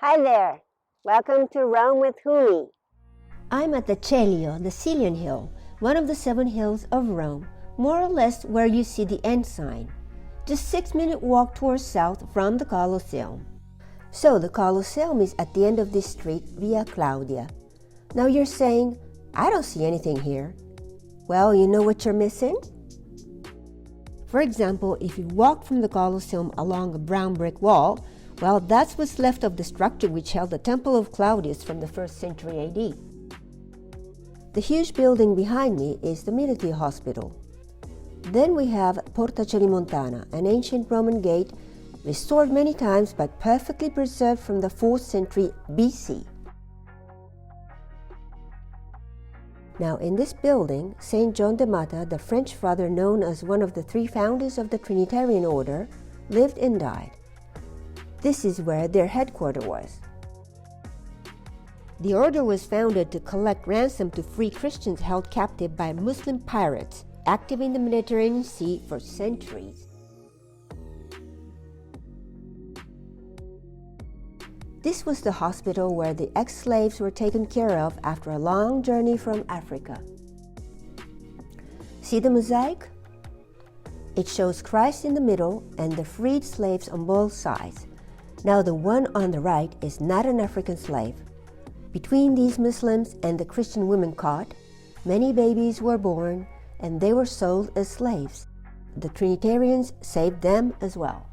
Hi there! Welcome to Rome with Humi. I'm at the Celio, the Caelian Hill, one of the 7 hills of Rome, more or less where you see the ensign. Just 6-minute walk towards south from the Colosseum. So the Colosseum is at the end of this street, Via Claudia. Now you're saying, I don't see anything here. Well, you know what you're missing? For example, if you walk from the Colosseum along a brown brick wall, well, that's what's left of the structure which held the Temple of Claudius from the 1st century AD. The huge building behind me is the military hospital. Then we have Porta Celimontana, an ancient Roman gate, restored many times but perfectly preserved from the 4th century BC. Now in this building, Saint John de Matha, the French father known as one of the 3 founders of the Trinitarian Order, lived and died. This is where their headquarters was. The order was founded to collect ransom to free Christians held captive by Muslim pirates, active in the Mediterranean Sea for centuries. This was the hospital where the ex-slaves were taken care of after a long journey from Africa. See the mosaic? It shows Christ in the middle and the freed slaves on both sides. Now the one on the right is not an African slave. Between these Muslims and the Christian women caught, many babies were born and they were sold as slaves. The Trinitarians saved them as well.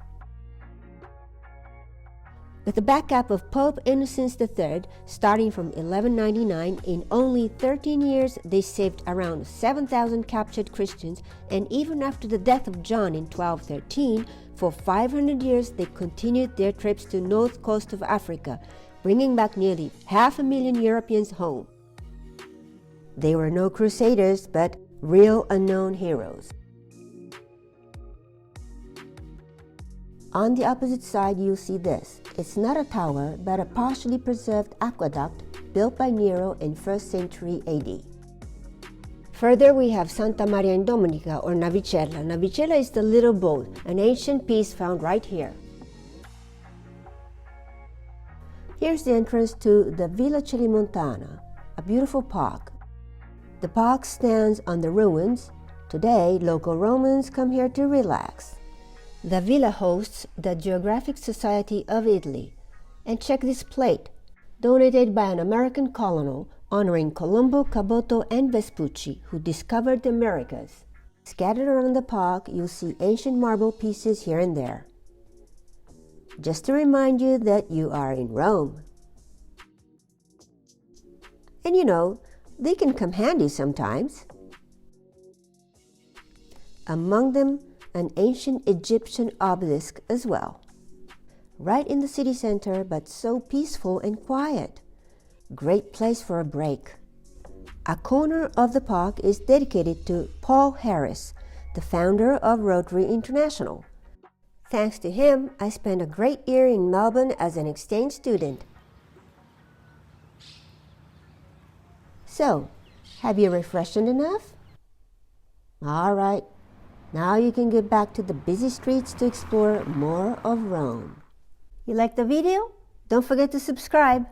With the backup of Pope Innocent III, starting from 1199, in only 13 years they saved around 7,000 captured Christians, and even after the death of John in 1213, for 500 years they continued their trips to the north coast of Africa, bringing back nearly 500,000 Europeans home. They were no crusaders, but real unknown heroes. On the opposite side, you'll see this. It's not a tower, but a partially preserved aqueduct built by Nero in 1st century AD. Further, we have Santa Maria in Domenica, or Navicella. Navicella is the little boat, an ancient piece found right here. Here's the entrance to the Via Celimontana, a beautiful park. The park stands on the ruins. Today, local Romans come here to relax. The villa hosts the Geographic Society of Italy. And check this plate, donated by an American colonel honoring Colombo, Caboto, and Vespucci, who discovered the Americas. Scattered around the park, you'll see ancient marble pieces here and there. Just to remind you that you are in Rome. And you know, they can come handy sometimes. Among them, an ancient Egyptian obelisk as well. Right in the city center, but so peaceful and quiet. Great place for a break. A corner of the park is dedicated to Paul Harris, the founder of Rotary International. Thanks to him, I spent a great year in Melbourne as an exchange student. So, have you refreshed enough? All right. Now you can get back to the busy streets to explore more of Rome. You like the video? Don't forget to subscribe.